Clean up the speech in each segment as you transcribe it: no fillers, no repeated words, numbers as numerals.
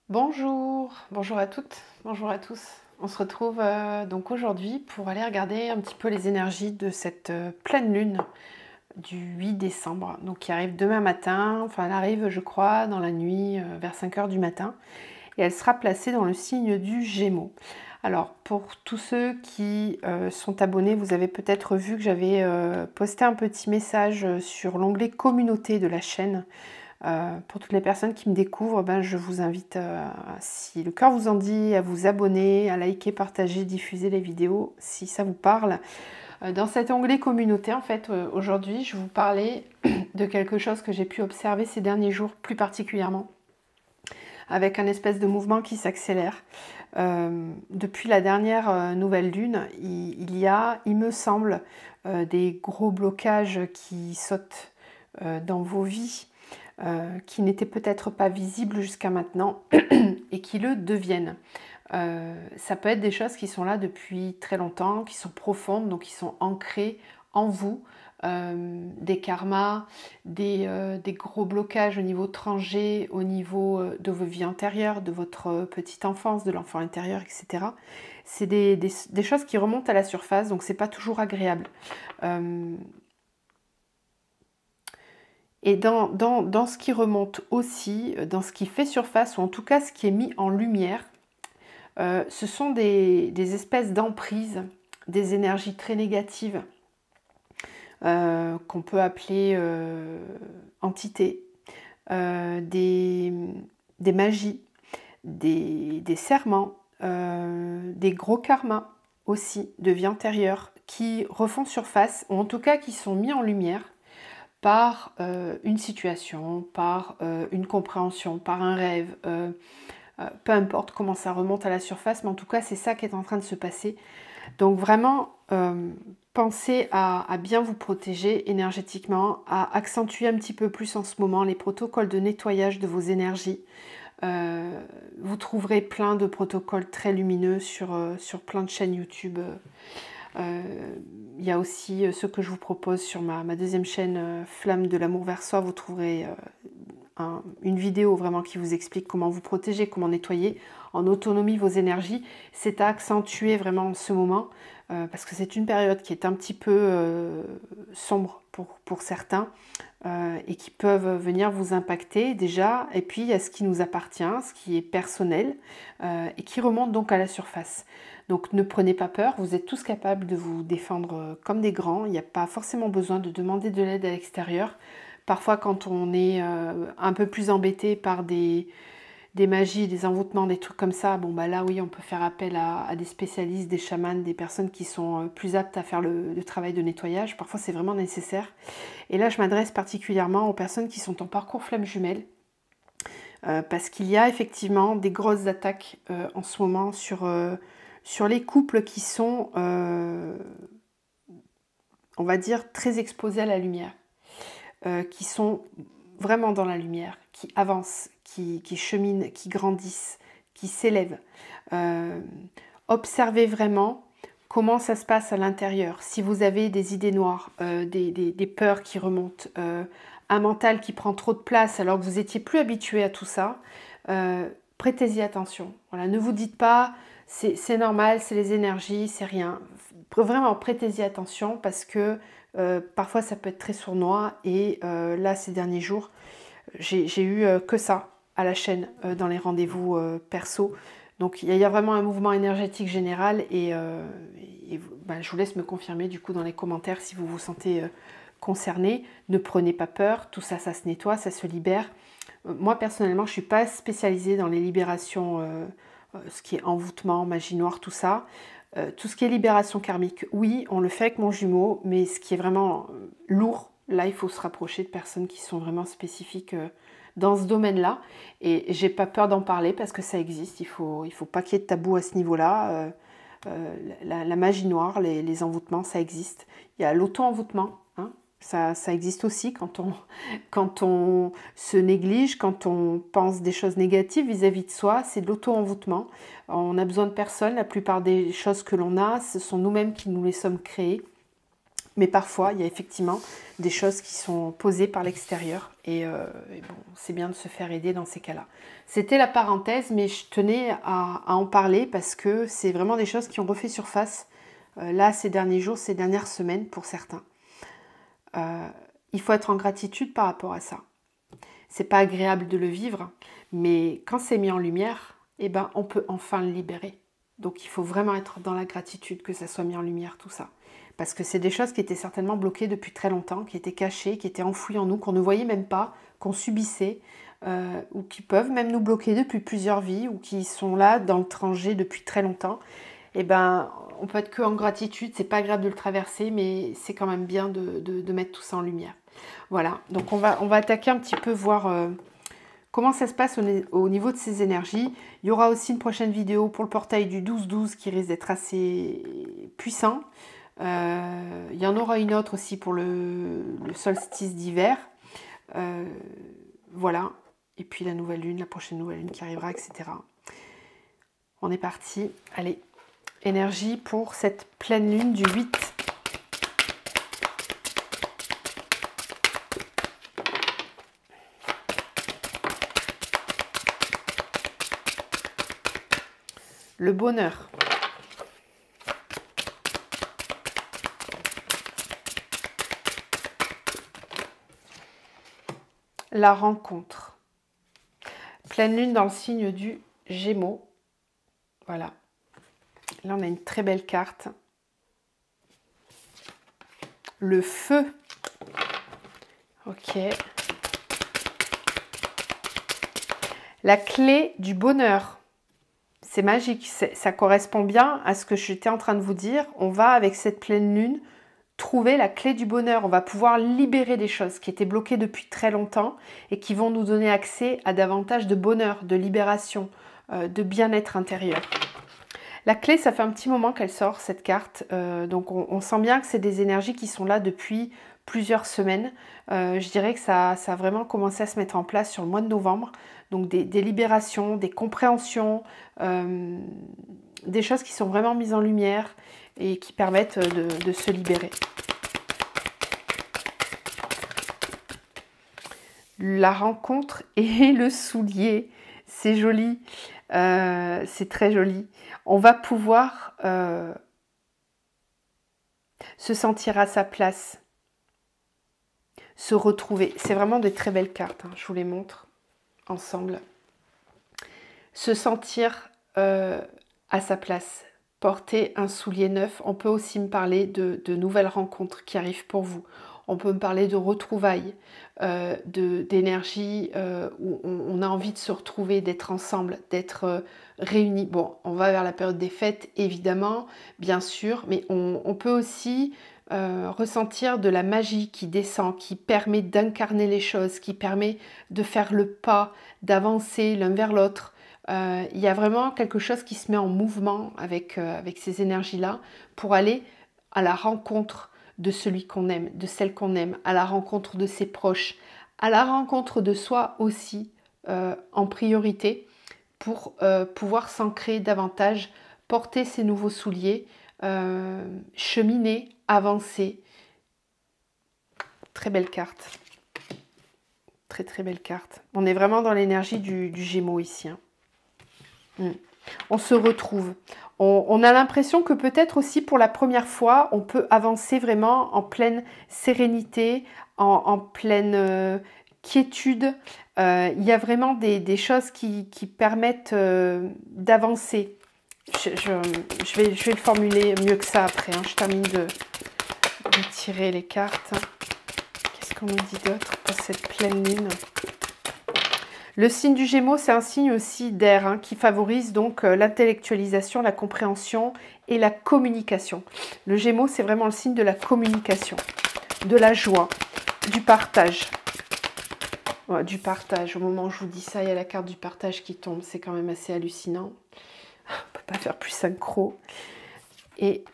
Bonjour, bonjour à toutes, bonjour à tous. On se retrouve donc aujourd'hui pour aller regarder un petit peu les énergies de cette pleine lune du 8 décembre, donc qui arrive demain matin, enfin elle arrive je crois dans la nuit vers 5 heures du matin et elle sera placée dans le signe du Gémeaux. Alors pour tous ceux qui sont abonnés, vous avez peut-être vu que j'avais posté un petit message sur l'onglet communauté de la chaîne. Pour toutes les personnes qui me découvrent, je vous invite, si le cœur vous en dit, à vous abonner, à liker, partager, diffuser les vidéos si ça vous parle. Dans cet onglet communauté, en fait, aujourd'hui, je vais vous parler de quelque chose que j'ai pu observer ces derniers jours, plus particulièrement, avec un espèce de mouvement qui s'accélère. Depuis la dernière nouvelle lune, il y a, il me semble, des gros blocages qui sautent dans vos vies. Qui n'étaient peut-être pas visibles jusqu'à maintenant et qui le deviennent. Ça peut être des choses qui sont là depuis très longtemps, qui sont profondes, donc qui sont ancrées en vous, des karmas, des gros blocages au niveau tranché, au niveau de vos vies antérieures, de votre petite enfance, de l'enfant intérieur, etc. C'est des choses qui remontent à la surface, donc c'est pas toujours agréable. Et dans ce qui remonte aussi, dans ce qui fait surface, ou en tout cas ce qui est mis en lumière, ce sont des espèces d'emprises, des énergies très négatives, qu'on peut appeler entités, des magies, des serments, des gros karmas aussi de vie antérieure qui refont surface, ou en tout cas qui sont mis en lumière par une situation, par une compréhension, par un rêve, peu importe comment ça remonte à la surface, mais en tout cas c'est ça qui est en train de se passer. Donc vraiment, pensez à bien vous protéger énergétiquement, à accentuer un petit peu plus en ce moment les protocoles de nettoyage de vos énergies. Vous trouverez plein de protocoles très lumineux sur plein de chaînes YouTube. Il y a aussi ce que je vous propose sur ma deuxième chaîne Flamme de l'amour vers soi. Vous trouverez une vidéo vraiment qui vous explique comment vous protéger, comment nettoyer en autonomie vos énergies. C'est à accentuer vraiment en ce moment parce que c'est une période qui est un petit peu sombre pour certains et qui peuvent venir vous impacter déjà. Et puis il y a ce qui nous appartient, ce qui est personnel et qui remonte donc à la surface. Donc ne prenez pas peur, vous êtes tous capables de vous défendre comme des grands. Il n'y a pas forcément besoin de demander de l'aide à l'extérieur. Parfois quand on est un peu plus embêté par des magies, des envoûtements, des trucs comme ça, bon bah là oui on peut faire appel à des spécialistes, des chamans, des personnes qui sont plus aptes à faire le travail de nettoyage. Parfois c'est vraiment nécessaire. Et là je m'adresse particulièrement aux personnes qui sont en parcours flamme jumelle. Parce qu'il y a effectivement des grosses attaques en ce moment sur les couples qui sont, on va dire, très exposés à la lumière, qui sont vraiment dans la lumière, qui avancent, qui cheminent, qui grandissent, qui s'élèvent. Observez vraiment comment ça se passe à l'intérieur. Si vous avez des idées noires, des peurs qui remontent, un mental qui prend trop de place alors que vous n'étiez plus habitué à tout ça, prêtez-y attention. Voilà, ne vous dites pas c'est normal, c'est les énergies, c'est rien. Vraiment, prêtez-y attention parce que parfois ça peut être très sournois et là, ces derniers jours, j'ai eu que ça à la chaîne dans les rendez-vous perso. Donc il y a vraiment un mouvement énergétique général et je vous laisse me confirmer du coup dans les commentaires si vous vous sentez concerné. Ne prenez pas peur, tout ça, ça se nettoie, ça se libère. Moi personnellement, je ne suis pas spécialisée dans les libérations, ce qui est envoûtement, magie noire, tout ça. Tout ce qui est libération karmique, oui, on le fait avec mon jumeau, mais ce qui est vraiment lourd, là, il faut se rapprocher de personnes qui sont vraiment spécifiques dans ce domaine-là. Et j'ai pas peur d'en parler parce que ça existe. Il faut pas qu'il y ait de tabou à ce niveau-là. La magie noire, les envoûtements, ça existe. Il y a l'auto-envoûtement. Hein, ça existe aussi quand on se néglige, quand on pense des choses négatives vis-à-vis de soi. C'est de l'auto-envoûtement. On a besoin de personne. La plupart des choses que l'on a, ce sont nous-mêmes qui nous les sommes créées. Mais parfois, il y a effectivement des choses qui sont posées par l'extérieur. Et bon, c'est bien de se faire aider dans ces cas-là. C'était la parenthèse, mais je tenais à en parler parce que c'est vraiment des choses qui ont refait surface là, ces derniers jours, ces dernières semaines pour certains. Il faut être en gratitude par rapport à ça. C'est pas agréable de le vivre, mais quand c'est mis en lumière, eh ben, on peut enfin le libérer. Donc il faut vraiment être dans la gratitude que ça soit mis en lumière, tout ça. Parce que c'est des choses qui étaient certainement bloquées depuis très longtemps, qui étaient cachées, qui étaient enfouies en nous, qu'on ne voyait même pas, qu'on subissait, ou qui peuvent même nous bloquer depuis plusieurs vies, ou qui sont là dans le trajet depuis très longtemps. Eh ben, on peut être que en gratitude, c'est pas agréable de le traverser, mais c'est quand même bien de mettre tout ça en lumière. Voilà, donc on va attaquer un petit peu, voir comment ça se passe au niveau de ces énergies. Il y aura aussi une prochaine vidéo pour le portail du 12-12 qui risque d'être assez puissant. Il y en aura une autre aussi pour le solstice d'hiver. Voilà, et puis la nouvelle lune, la prochaine nouvelle lune qui arrivera, etc. On est parti, allez. Énergie pour cette pleine lune du 8. Le bonheur. La rencontre. Pleine lune dans le signe du Gémeaux. Voilà. Là, on a une très belle carte. Le feu. Ok. La clé du bonheur. C'est magique. Ça correspond bien à ce que j'étais en train de vous dire. On va, avec cette pleine lune, trouver la clé du bonheur. On va pouvoir libérer des choses qui étaient bloquées depuis très longtemps et qui vont nous donner accès à davantage de bonheur, de libération, de bien-être intérieur. La clé, ça fait un petit moment qu'elle sort, cette carte. Donc on sent bien que c'est des énergies qui sont là depuis plusieurs semaines. Je dirais que ça a vraiment commencé à se mettre en place sur le mois de novembre. Donc des libérations, des compréhensions, des choses qui sont vraiment mises en lumière et qui permettent de se libérer. La rencontre et le soulier, c'est joli. C'est très joli. On va pouvoir se sentir à sa place, se retrouver. C'est vraiment de très belles cartes, hein. Je vous les montre ensemble. Se sentir à sa place, porter un soulier neuf. On peut aussi me parler de nouvelles rencontres qui arrivent pour vous. On peut me parler de retrouvailles, d'énergie où on a envie de se retrouver, d'être ensemble, d'être réunis. Bon, on va vers la période des fêtes, évidemment, bien sûr, mais on peut aussi ressentir de la magie qui descend, qui permet d'incarner les choses, qui permet de faire le pas, d'avancer l'un vers l'autre. Il y a vraiment quelque chose qui se met en mouvement avec ces énergies-là pour aller à la rencontre de celui qu'on aime, de celle qu'on aime, à la rencontre de ses proches, à la rencontre de soi aussi en priorité pour pouvoir s'ancrer davantage, porter ses nouveaux souliers, cheminer, avancer. Très belle carte. Très très belle carte. On est vraiment dans l'énergie du Gémeaux ici, hein. On se retrouve. On a l'impression que peut-être aussi pour la première fois, on peut avancer vraiment en pleine sérénité, en pleine quiétude. Il y a vraiment des choses qui permettent d'avancer. Je vais le formuler mieux que ça après, hein. Je termine de tirer les cartes. Qu'est-ce qu'on nous dit d'autre pour cette pleine lune ? Le signe du Gémeaux, c'est un signe aussi d'air, hein, qui favorise donc l'intellectualisation, la compréhension et la communication. Le Gémeaux, c'est vraiment le signe de la communication, de la joie, du partage. Ouais, du partage. Au moment où je vous dis ça, il y a la carte du partage qui tombe. C'est quand même assez hallucinant. On ne peut pas faire plus synchro. Et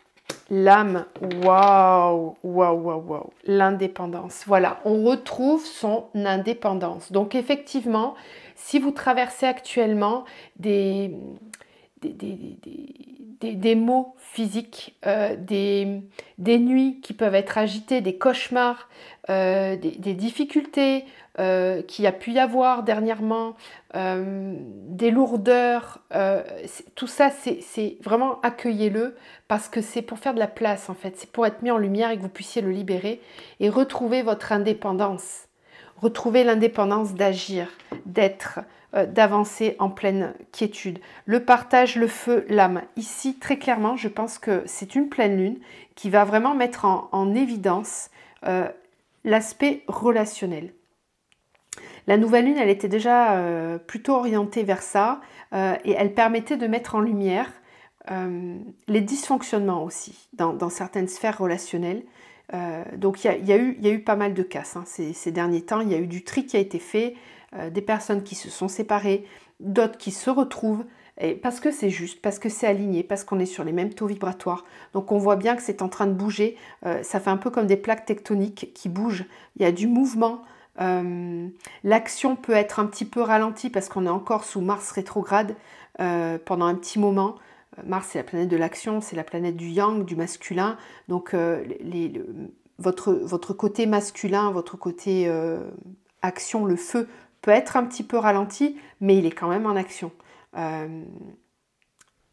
l'âme, waouh, waouh, waouh, waouh, l'indépendance. Voilà, on retrouve son indépendance. Donc effectivement, si vous traversez actuellement des des maux physiques, des nuits qui peuvent être agitées, des cauchemars, des difficultés qu'il y a pu y avoir dernièrement, des lourdeurs, tout ça, c'est vraiment accueillez-le parce que c'est pour faire de la place en fait, c'est pour être mis en lumière et que vous puissiez le libérer et retrouver votre indépendance, retrouver l'indépendance d'agir, d'être, d'avancer en pleine quiétude. Le partage, le feu, l'âme. Ici, très clairement, je pense que c'est une pleine lune qui va vraiment mettre en évidence l'aspect relationnel. La nouvelle lune, elle était déjà plutôt orientée vers ça et elle permettait de mettre en lumière les dysfonctionnements aussi dans certaines sphères relationnelles. Donc il y a eu pas mal de casses ces derniers temps. Il y a eu du tri qui a été fait, des personnes qui se sont séparées, d'autres qui se retrouvent, et parce que c'est juste, parce que c'est aligné, parce qu'on est sur les mêmes taux vibratoires. Donc on voit bien que c'est en train de bouger. Ça fait un peu comme des plaques tectoniques qui bougent. Il y a du mouvement. L'action peut être un petit peu ralentie parce qu'on est encore sous Mars rétrograde pendant un petit moment. Mars, c'est la planète de l'action, c'est la planète du yang, du masculin. Donc votre côté masculin, votre côté action, le feu, peut être un petit peu ralenti, mais il est quand même en action.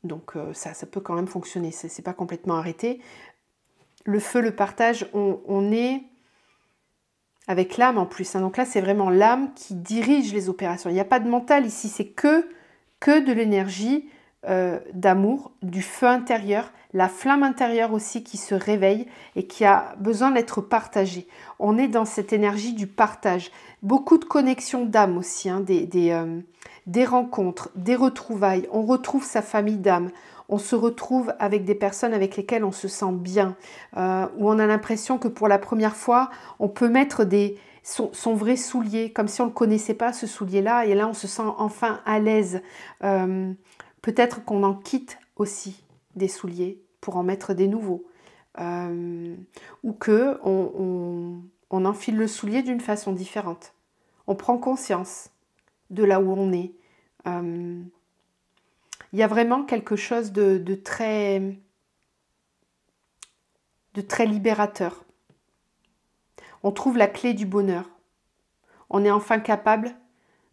Donc ça peut quand même fonctionner, c'est pas complètement arrêté. Le feu, le partage, on est avec l'âme en plus. Donc là, c'est vraiment l'âme qui dirige les opérations. Il n'y a pas de mental ici, c'est que de l'énergie d'amour, du feu intérieur, la flamme intérieure aussi qui se réveille et qui a besoin d'être partagée. On est dans cette énergie du partage. Beaucoup de connexions d'âme aussi, des rencontres, des retrouvailles. On retrouve sa famille d'âme. On se retrouve avec des personnes avec lesquelles on se sent bien, où on a l'impression que pour la première fois, on peut mettre son vrai soulier, comme si on ne connaissait pas ce soulier-là, et là on se sent enfin à l'aise. Peut-être qu'on en quitte aussi des souliers pour en mettre des nouveaux, ou que on enfile le soulier d'une façon différente. On prend conscience de là où on est. Il y a vraiment quelque chose de très libérateur. On trouve la clé du bonheur. On est enfin capable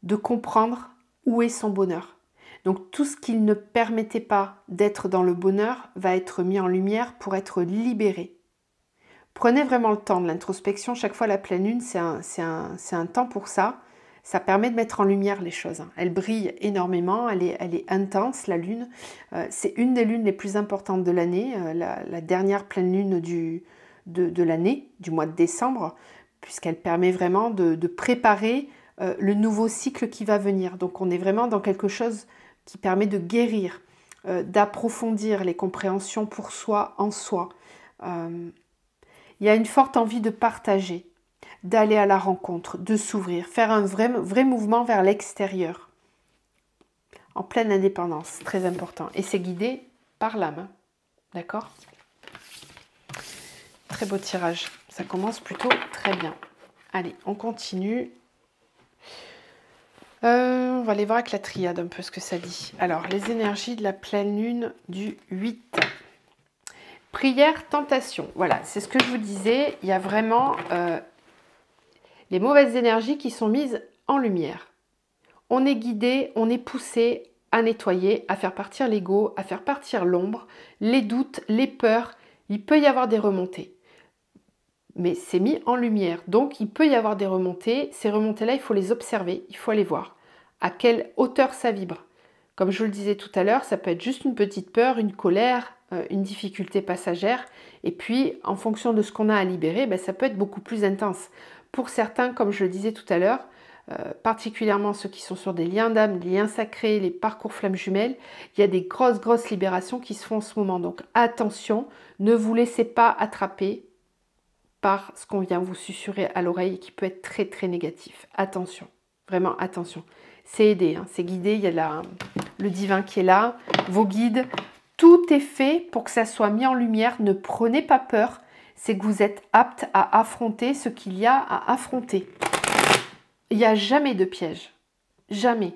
de comprendre où est son bonheur. Donc tout ce qui ne permettait pas d'être dans le bonheur va être mis en lumière pour être libéré. Prenez vraiment le temps de l'introspection. Chaque fois la pleine lune, c'est un temps pour ça. Ça permet de mettre en lumière les choses. Elle brille énormément, elle est intense, la lune. C'est une des lunes les plus importantes de l'année, la dernière pleine lune de l'année, du mois de décembre, puisqu'elle permet vraiment de préparer le nouveau cycle qui va venir. Donc on est vraiment dans quelque chose qui permet de guérir, d'approfondir les compréhensions pour soi, en soi. Il y a une forte envie de partager, d'aller à la rencontre, de s'ouvrir, faire un vrai mouvement vers l'extérieur, en pleine indépendance, très important. Et c'est guidé par l'âme, d'accord? Très beau tirage, ça commence plutôt très bien. Allez, on continue. On va aller voir avec la triade un peu ce que ça dit. Alors, les énergies de la pleine lune du 8. Prière, tentation. Voilà, c'est ce que je vous disais. Il y a vraiment les mauvaises énergies qui sont mises en lumière. On est guidé, on est poussé à nettoyer, à faire partir l'ego, à faire partir l'ombre, les doutes, les peurs. Il peut y avoir des remontées. Mais c'est mis en lumière. Donc, il peut y avoir des remontées. Ces remontées-là, il faut les observer, il faut aller voir. À quelle hauteur ça vibre. Comme je vous le disais tout à l'heure, ça peut être juste une petite peur, une colère, une difficulté passagère. Et puis, en fonction de ce qu'on a à libérer, ça peut être beaucoup plus intense. Pour certains, comme je le disais tout à l'heure, particulièrement ceux qui sont sur des liens d'âme, des liens sacrés, les parcours flammes jumelles, il y a des grosses libérations qui se font en ce moment. Donc attention, ne vous laissez pas attraper par ce qu'on vient vous susurrer à l'oreille et qui peut être très négatif. Attention, vraiment attention. C'est aidé, c'est guidé, il y a le divin qui est là, vos guides. Tout est fait pour que ça soit mis en lumière. Ne prenez pas peur, c'est que vous êtes apte à affronter ce qu'il y a à affronter. Il n'y a jamais de piège, jamais.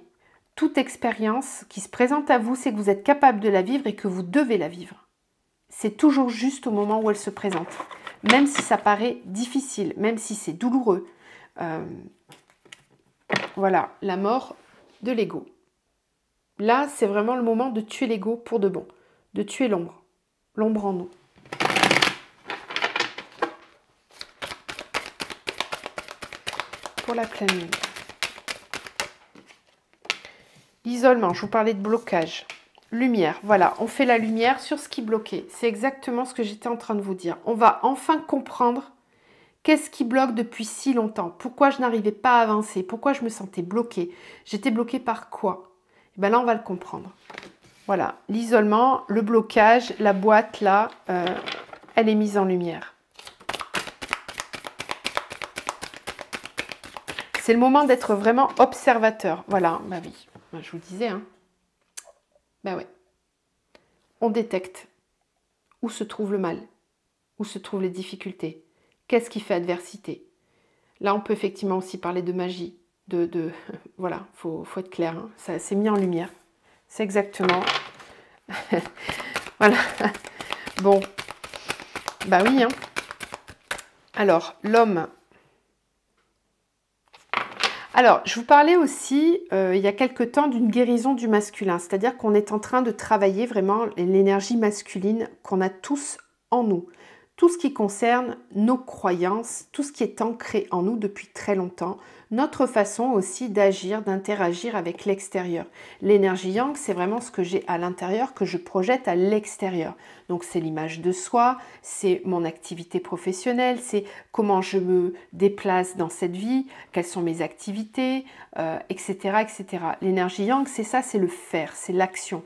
toute expérience qui se présente à vous, c'est que vous êtes capable de la vivre et que vous devez la vivre. C'est toujours juste au moment où elle se présente. Même si ça paraît difficile, même si c'est douloureux. Voilà, la mort de l'ego. Là, c'est vraiment le moment de tuer l'ego pour de bon. De tuer l'ombre. L'ombre en nous. Pour la pleine lune. L'isolement, je vous parlais de blocage. Lumière, voilà, on fait la lumière sur ce qui bloquait. C'est exactement ce que j'étais en train de vous dire. On va enfin comprendre qu'est-ce qui bloque depuis si longtemps. Pourquoi je n'arrivais pas à avancer. Pourquoi je me sentais bloquée. J'étais bloquée par quoi? Et bien là, on va le comprendre. Voilà, l'isolement, le blocage, la boîte là, elle est mise en lumière. C'est le moment d'être vraiment observateur. Voilà, bah oui, je vous disais, hein. Ben ouais. On détecte où se trouve le mal, où se trouvent les difficultés, qu'est-ce qui fait adversité. Là, on peut effectivement aussi parler de magie, voilà, faut être clair, hein. Ça c'est mis en lumière. C'est exactement... voilà. Bon, bah oui, hein. Alors, l'homme... Alors, je vous parlais aussi, il y a quelque temps, d'une guérison du masculin. C'est-à-dire qu'on est en train de travailler vraiment l'énergie masculine qu'on a tous en nous. Tout ce qui concerne nos croyances, tout ce qui est ancré en nous depuis très longtemps. Notre façon aussi d'agir, d'interagir avec l'extérieur. L'énergie yang, c'est vraiment ce que j'ai à l'intérieur, que je projette à l'extérieur. Donc c'est l'image de soi, c'est mon activité professionnelle, c'est comment je me déplace dans cette vie, quelles sont mes activités, etc., etc. L'énergie yang, c'est ça, c'est le faire, c'est l'action.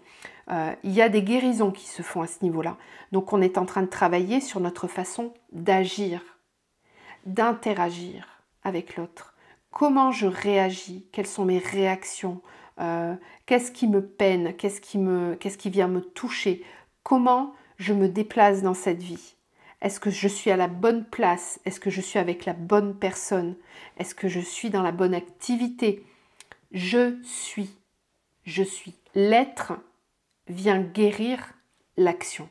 Il y a des guérisons qui se font à ce niveau-là. Donc on est en train de travailler sur notre façon d'agir, d'interagir avec l'autre. Comment je réagis? Quelles sont mes réactions? Qu'est-ce qui me peine? Qu'est-ce qui vient me toucher? Comment je me déplace dans cette vie? Est-ce que je suis à la bonne place? Est-ce que je suis avec la bonne personne? Est-ce que je suis dans la bonne activité? Je suis. L'être vient guérir l'action.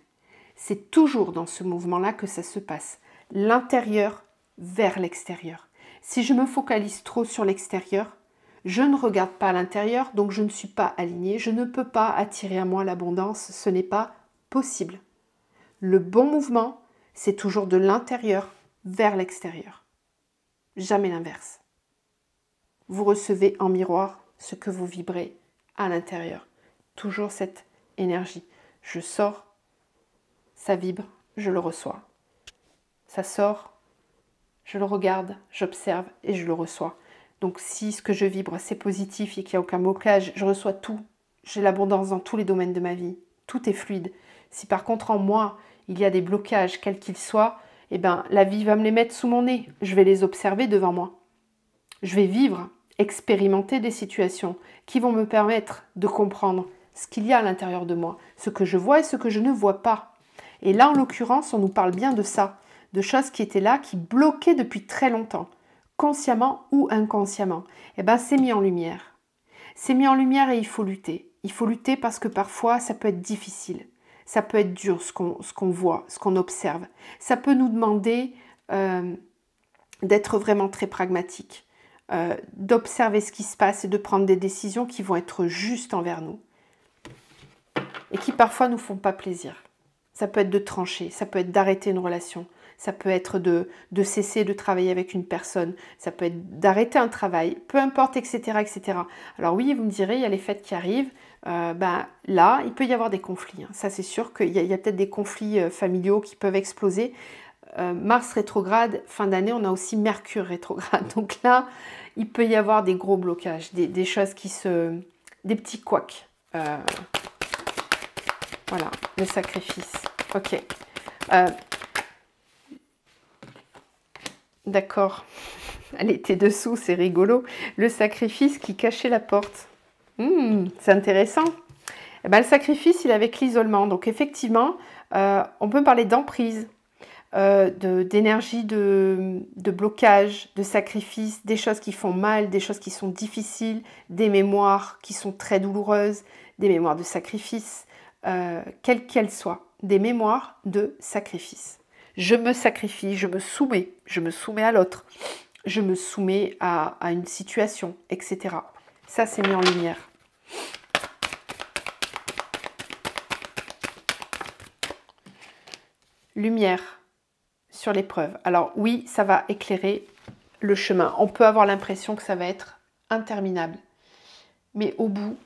C'est toujours dans ce mouvement-là que ça se passe. L'intérieur vers l'extérieur. Si je me focalise trop sur l'extérieur, je ne regarde pas à l'intérieur, donc je ne suis pas alignée, je ne peux pas attirer à moi l'abondance, ce n'est pas possible. Le bon mouvement, c'est toujours de l'intérieur vers l'extérieur. Jamais l'inverse. Vous recevez en miroir ce que vous vibrez à l'intérieur. Toujours cette énergie. Je sors, ça vibre, je le reçois. Ça sort, je le regarde, j'observe et je le reçois. Donc si ce que je vibre c'est positif et qu'il n'y a aucun blocage, je reçois tout. J'ai l'abondance dans tous les domaines de ma vie. Tout est fluide. Si par contre en moi, il y a des blocages, quels qu'ils soient, eh ben, la vie va me les mettre sous mon nez. Je vais les observer devant moi. Je vais vivre, expérimenter des situations qui vont me permettre de comprendre ce qu'il y a à l'intérieur de moi, ce que je vois et ce que je ne vois pas. Et là, en l'occurrence, on nous parle bien de ça, de choses qui étaient là, qui bloquaient depuis très longtemps, consciemment ou inconsciemment. Eh bien, c'est mis en lumière. C'est mis en lumière et il faut lutter. Il faut lutter parce que parfois, ça peut être difficile. Ça peut être dur, ce qu'on voit, ce qu'on observe. Ça peut nous demander d'être vraiment très pragmatique, d'observer ce qui se passe et de prendre des décisions qui vont être justes envers nous et qui parfois nous font pas plaisir. Ça peut être de trancher, ça peut être d'arrêter une relation, ça peut être de cesser de travailler avec une personne, ça peut être d'arrêter un travail, peu importe, etc., etc. Alors oui, vous me direz, il y a les fêtes qui arrivent, là, il peut y avoir des conflits. Hein. Ça, c'est sûr qu'il y a peut-être des conflits familiaux qui peuvent exploser. Mars rétrograde, fin d'année, on a aussi Mercure rétrograde. Donc là, il peut y avoir des gros blocages, des choses des petits couacs. Voilà, le sacrifice. Ok. D'accord. Elle était dessous, c'est rigolo. Le sacrifice qui cachait la porte. C'est intéressant. Eh ben, le sacrifice, il est avec l'isolement. Donc effectivement, on peut parler d'emprise. d'énergie de blocage, de sacrifice, des choses qui font mal, des choses qui sont difficiles, des mémoires qui sont très douloureuses, des mémoires de sacrifice, quelles qu'elles soient, des mémoires de sacrifice. Je me sacrifie, je me soumets à l'autre, je me soumets à une situation, etc. Ça, c'est mis en lumière. Lumière sur l'épreuve. Alors oui, ça va éclairer le chemin. On peut avoir l'impression que ça va être interminable. Mais au bout,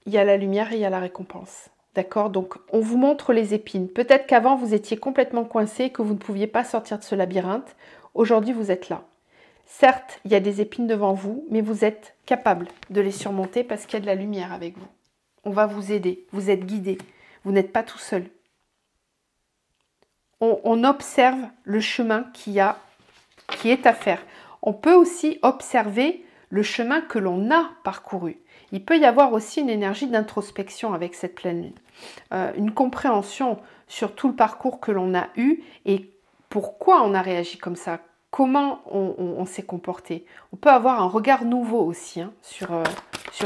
il y a la lumière et il y a la récompense. D'accord? Donc, on vous montre les épines. Peut-être qu'avant, vous étiez complètement coincé, que vous ne pouviez pas sortir de ce labyrinthe. Aujourd'hui, vous êtes là. Certes, il y a des épines devant vous, mais vous êtes capable de les surmonter parce qu'il y a de la lumière avec vous. On va vous aider. Vous êtes guidé. Vous n'êtes pas tout seul. On observe le chemin qui est à faire. On peut aussi observer le chemin que l'on a parcouru. Il peut y avoir aussi une énergie d'introspection avec cette pleine lune. Une compréhension sur tout le parcours que l'on a eu et pourquoi on a réagi comme ça, comment on s'est comporté. On peut avoir un regard nouveau aussi sur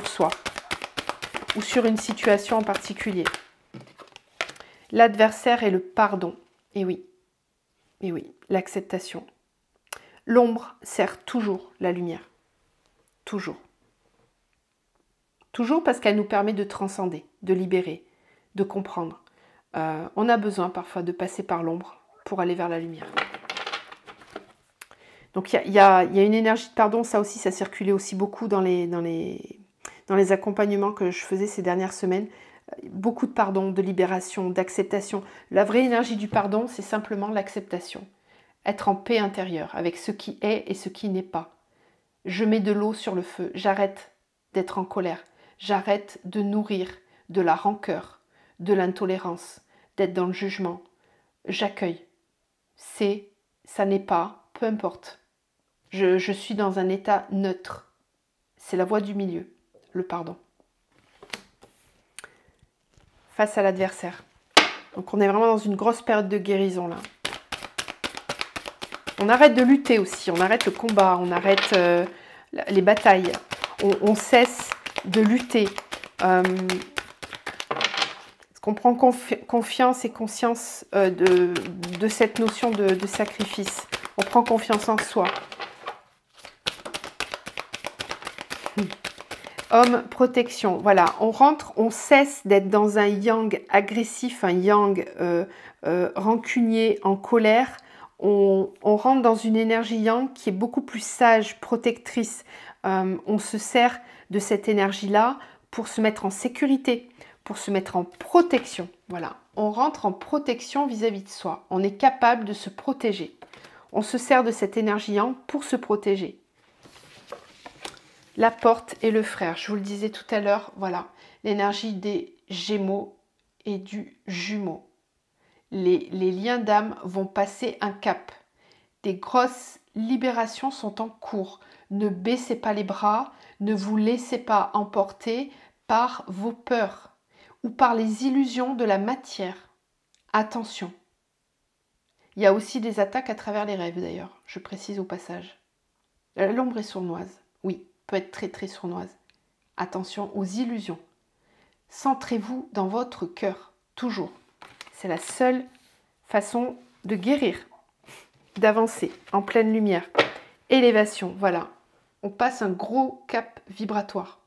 soi ou sur une situation en particulier. L'adversaire est le pardon. Et oui, l'acceptation. L'ombre sert toujours la lumière. Toujours. Toujours parce qu'elle nous permet de transcender, de libérer, de comprendre. On a besoin parfois de passer par l'ombre pour aller vers la lumière. Donc il y a une énergie de pardon, ça aussi, ça circulait aussi beaucoup dans les accompagnements que je faisais ces dernières semaines. Beaucoup de pardon, de libération, d'acceptation. La vraie énergie du pardon, c'est simplement l'acceptation. Être en paix intérieure avec ce qui est et ce qui n'est pas. Je mets de l'eau sur le feu, j'arrête d'être en colère, j'arrête de nourrir de la rancœur, de l'intolérance, d'être dans le jugement. J'accueille. Ça n'est pas, peu importe. Je suis dans un état neutre. C'est la voie du milieu, le pardon. Face à l'adversaire. Donc on est vraiment dans une grosse période de guérison là. On arrête de lutter aussi, on arrête le combat, on arrête les batailles. On cesse de lutter. Parce qu'on prend confiance et conscience de cette notion de sacrifice. On prend confiance en soi. Homme, protection. Voilà, on rentre, on cesse d'être dans un yang agressif, un yang rancunier, en colère. On rentre dans une énergie yang qui est beaucoup plus sage, protectrice. On se sert de cette énergie-là pour se mettre en sécurité, pour se mettre en protection. Voilà, on rentre en protection vis-à-vis de soi. On est capable de se protéger. On se sert de cette énergie yang pour se protéger. La porte et le frère, je vous le disais tout à l'heure, voilà, l'énergie des Gémeaux et du Jumeau. Les liens d'âme vont passer un cap. Des grosses libérations sont en cours. Ne baissez pas les bras, ne vous laissez pas emporter par vos peurs ou par les illusions de la matière. Attention. Il y a aussi des attaques à travers les rêves d'ailleurs, je précise au passage. L'ombre est sournoise, oui. Peut être très très sournoise. Attention aux illusions. Centrez-vous dans votre cœur, toujours. C'est la seule façon de guérir, d'avancer en pleine lumière. Élévation, voilà. On passe un gros cap vibratoire.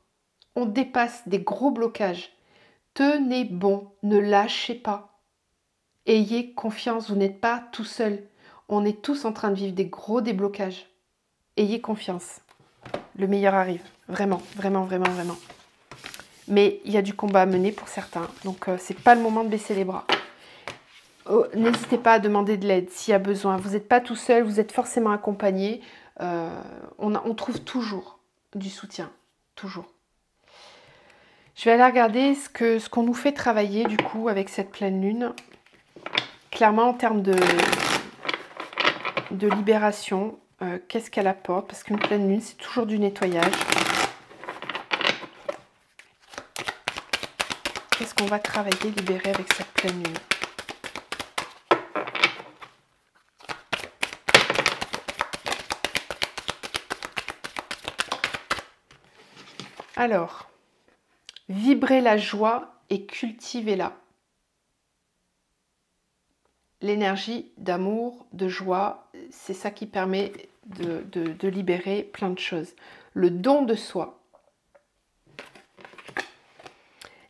On dépasse des gros blocages. Tenez bon, ne lâchez pas. Ayez confiance, vous n'êtes pas tout seul. On est tous en train de vivre des gros déblocages. Ayez confiance. Le meilleur arrive, vraiment, vraiment, vraiment, vraiment. Mais il y a du combat à mener pour certains, donc c'est pas le moment de baisser les bras. N'hésitez pas à demander de l'aide s'il y a besoin. Vous n'êtes pas tout seul, vous êtes forcément accompagné. On trouve toujours du soutien, toujours. Je vais aller regarder ce qu'on nous fait travailler du coup avec cette pleine lune. Clairement en termes de libération. Qu'est-ce qu'elle apporte? Parce qu'une pleine lune, c'est toujours du nettoyage. Qu'est-ce qu'on va travailler, libérer avec cette pleine lune? Alors, vibrez la joie et cultivez-la. L'énergie d'amour, de joie, c'est ça qui permet de libérer plein de choses. Le don de soi.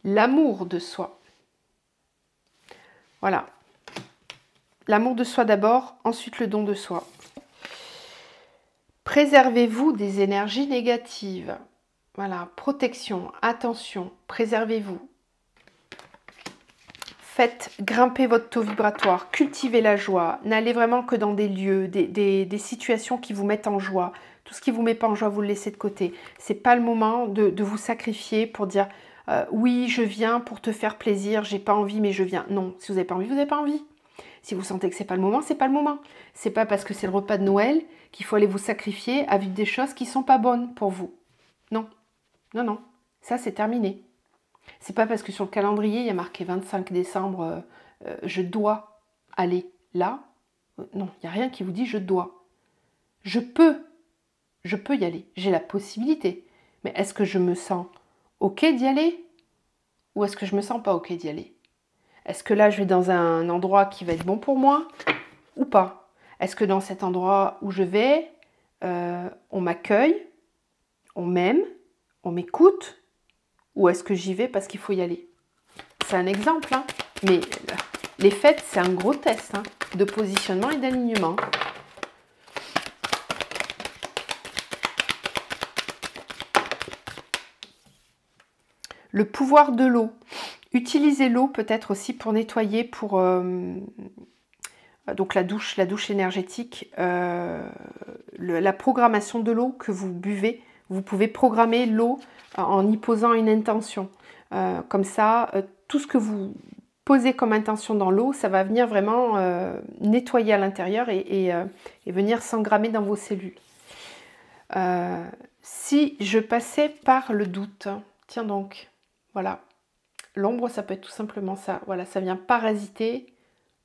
L'amour de soi. Voilà. L'amour de soi d'abord, ensuite le don de soi. Préservez-vous des énergies négatives. Voilà, protection, attention, préservez-vous. Faites grimper votre taux vibratoire, cultivez la joie. N'allez vraiment que dans des lieux, des situations qui vous mettent en joie. Tout ce qui ne vous met pas en joie, vous le laissez de côté. Ce n'est pas le moment de vous sacrifier pour dire oui, je viens pour te faire plaisir, j'ai pas envie, mais je viens. Non, si vous n'avez pas envie, vous n'avez pas envie. Si vous sentez que c'est pas le moment, c'est pas le moment. C'est pas parce que c'est le repas de Noël qu'il faut aller vous sacrifier à vivre des choses qui sont pas bonnes pour vous. Non, non, non. Ça, c'est terminé. C'est pas parce que sur le calendrier, il y a marqué 25 décembre, je dois aller là. Non, il n'y a rien qui vous dit je dois. Je peux y aller. J'ai la possibilité. Mais est-ce que je me sens OK d'y aller? Ou est-ce que je me sens pas OK d'y aller? Est-ce que là, je vais dans un endroit qui va être bon pour moi ou pas? Est-ce que dans cet endroit où je vais, on m'accueille, on m'aime, on m'écoute? Ou est-ce que j'y vais parce qu'il faut y aller? C'est un exemple, hein. Mais les fêtes, c'est un gros test hein, de positionnement et d'alignement. Le pouvoir de l'eau. Utilisez l'eau peut-être aussi pour nettoyer, pour donc la douche énergétique, la programmation de l'eau que vous buvez. Vous pouvez programmer l'eau en y posant une intention. Comme ça, tout ce que vous posez comme intention dans l'eau, ça va venir vraiment nettoyer à l'intérieur et venir s'engrammer dans vos cellules. Si je passais par le doute, tiens donc, voilà. L'ombre, ça peut être tout simplement ça. Voilà, ça vient parasiter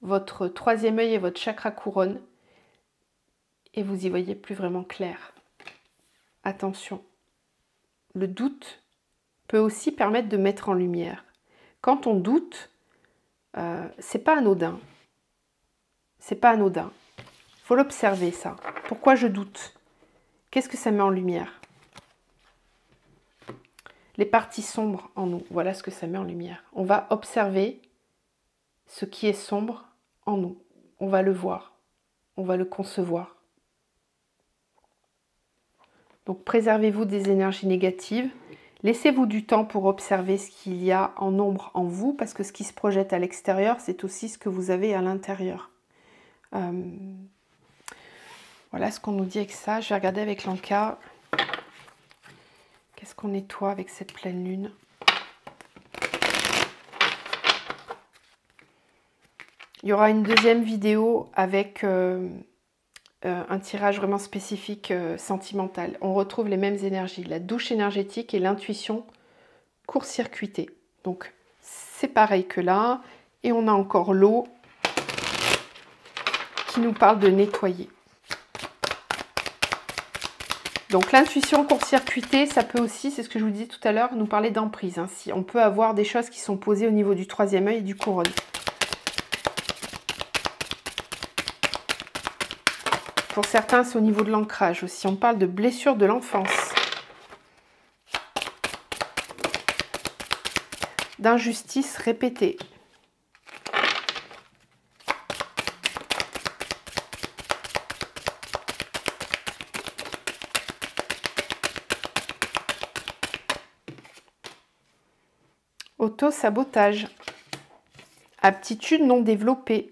votre troisième œil et votre chakra couronne. Et vous y voyez plus vraiment clair. Attention. Le doute peut aussi permettre de mettre en lumière. Quand on doute, c'est pas anodin. C'est pas anodin. Il faut l'observer, ça. Pourquoi je doute? Qu'est-ce que ça met en lumière? Les parties sombres en nous, voilà ce que ça met en lumière. On va observer ce qui est sombre en nous. On va le voir, on va le concevoir. Donc préservez-vous des énergies négatives. Laissez-vous du temps pour observer ce qu'il y a en ombre en vous, parce que ce qui se projette à l'extérieur, c'est aussi ce que vous avez à l'intérieur. Voilà ce qu'on nous dit avec ça. Je vais regarder avec l'Anka. Qu'est-ce qu'on nettoie avec cette pleine lune? Il y aura une deuxième vidéo avec un tirage vraiment spécifique sentimental. On retrouve les mêmes énergies, la douche énergétique et l'intuition court-circuitée. Donc c'est pareil que là. Et on a encore l'eau qui nous parle de nettoyer. Donc l'intuition court-circuitée, ça peut aussi, c'est ce que je vous disais tout à l'heure, nous parler d'emprise. Hein. Si on peut avoir des choses qui sont posées au niveau du troisième œil et du couronne. Pour certains, c'est au niveau de l'ancrage aussi. On parle de blessures de l'enfance. D'injustice répétée. Auto-sabotage. Aptitude non développée.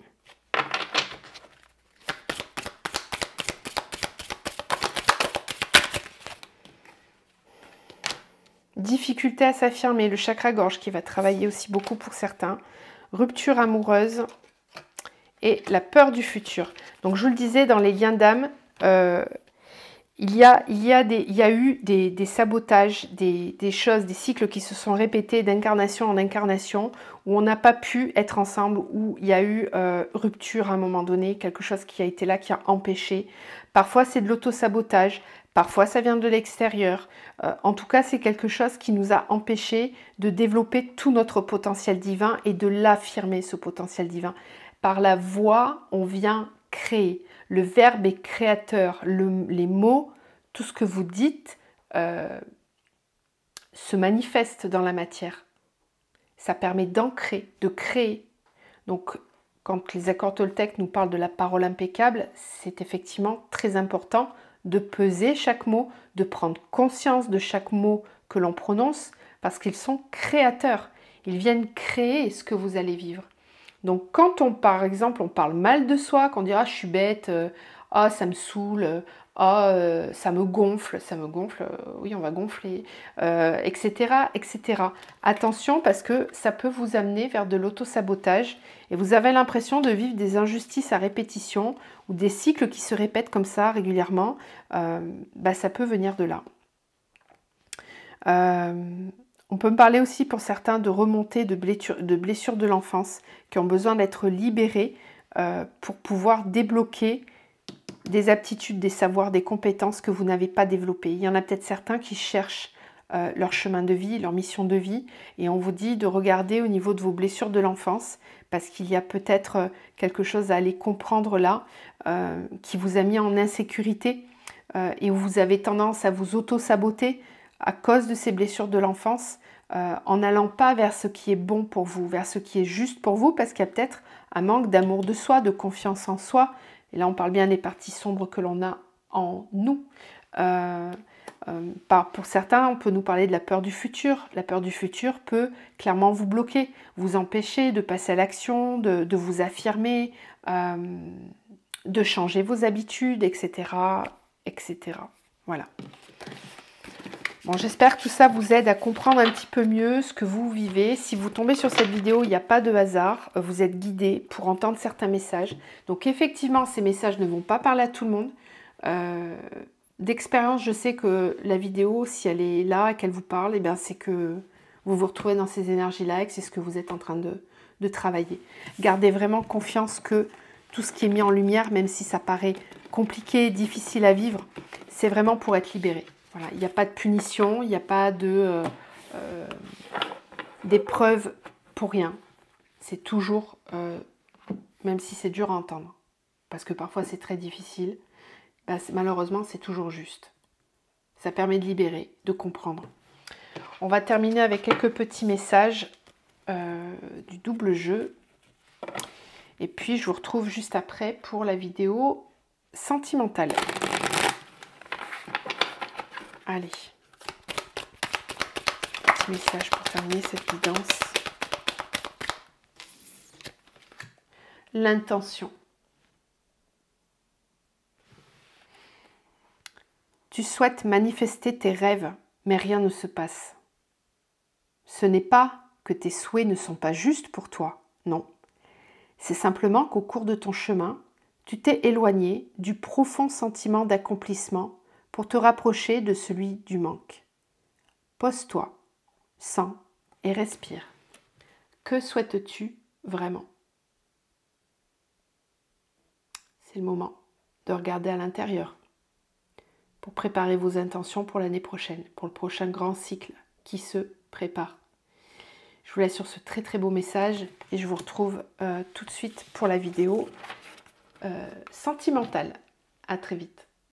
Difficulté à s'affirmer, le chakra-gorge qui va travailler aussi beaucoup pour certains. Rupture amoureuse et la peur du futur. Donc je vous le disais, dans les liens d'âme, il y a eu des sabotages, des choses, des cycles qui se sont répétés d'incarnation en incarnation, où on n'a pas pu être ensemble, où il y a eu rupture à un moment donné, quelque chose qui a été là, qui a empêché. Parfois c'est de l'auto-sabotage, Parfois, ça vient de l'extérieur. En tout cas, c'est quelque chose qui nous a empêchés de développer tout notre potentiel divin et de l'affirmer, ce potentiel divin. Par la voix, on vient créer. Le verbe est créateur. Les mots, tout ce que vous dites, se manifeste dans la matière. Ça permet d'ancrer, de créer. Donc, quand les accords Toltec nous parlent de la parole impeccable, c'est effectivement très important de peser chaque mot, de prendre conscience de chaque mot que l'on prononce, parce qu'ils sont créateurs. Ils viennent créer ce que vous allez vivre. Donc quand par exemple, on parle mal de soi, qu'on dira je suis bête, ça me saoule, ça me gonfle, oui on va gonfler, etc., etc. Attention parce que ça peut vous amener vers de l'auto-sabotage et vous avez l'impression de vivre des injustices à répétition ou des cycles qui se répètent comme ça régulièrement, ça peut venir de là. On peut me parler aussi pour certains de remontées de blessures de l'enfance qui ont besoin d'être libérées pour pouvoir débloquer des aptitudes, des savoirs, des compétences que vous n'avez pas développées. Il y en a peut-être certains qui cherchent leur chemin de vie, leur mission de vie, et on vous dit de regarder au niveau de vos blessures de l'enfance parce qu'il y a peut-être quelque chose à aller comprendre là qui vous a mis en insécurité et où vous avez tendance à vous auto-saboter à cause de ces blessures de l'enfance, en n'allant pas vers ce qui est bon pour vous, vers ce qui est juste pour vous, parce qu'il y a peut-être un manque d'amour de soi, de confiance en soi. Et là, on parle bien des parties sombres que l'on a en nous. Pour certains, on peut nous parler de la peur du futur. La peur du futur peut clairement vous bloquer, vous empêcher de passer à l'action, de vous affirmer, de changer vos habitudes, etc., etc. Voilà. Bon, j'espère que tout ça vous aide à comprendre un petit peu mieux ce que vous vivez. Si vous tombez sur cette vidéo, il n'y a pas de hasard. Vous êtes guidé pour entendre certains messages. Donc effectivement, ces messages ne vont pas parler à tout le monde. D'expérience, je sais que la vidéo, si elle est là et qu'elle vous parle, c'est que vous vous retrouvez dans ces énergies-là et que c'est ce que vous êtes en train de travailler. Gardez vraiment confiance que tout ce qui est mis en lumière, même si ça paraît compliqué, difficile à vivre, c'est vraiment pour être libéré. Voilà, il n'y a pas de punition, il n'y a pas d'épreuve pour rien. C'est toujours, même si c'est dur à entendre, parce que parfois c'est très difficile, malheureusement c'est toujours juste. Ça permet de libérer, de comprendre. On va terminer avec quelques petits messages du double jeu. Et puis je vous retrouve juste après pour la vidéo sentimentale. Allez, petit message pour terminer cette guidance. L'intention. Tu souhaites manifester tes rêves, mais rien ne se passe. Ce n'est pas que tes souhaits ne sont pas justes pour toi, non. C'est simplement qu'au cours de ton chemin, tu t'es éloigné du profond sentiment d'accomplissement pour te rapprocher de celui du manque. Pose-toi, sens et respire. Que souhaites-tu vraiment? C'est le moment de regarder à l'intérieur pour préparer vos intentions pour l'année prochaine, pour le prochain grand cycle qui se prépare. Je vous laisse sur ce très très beau message et je vous retrouve tout de suite pour la vidéo sentimentale. À très vite.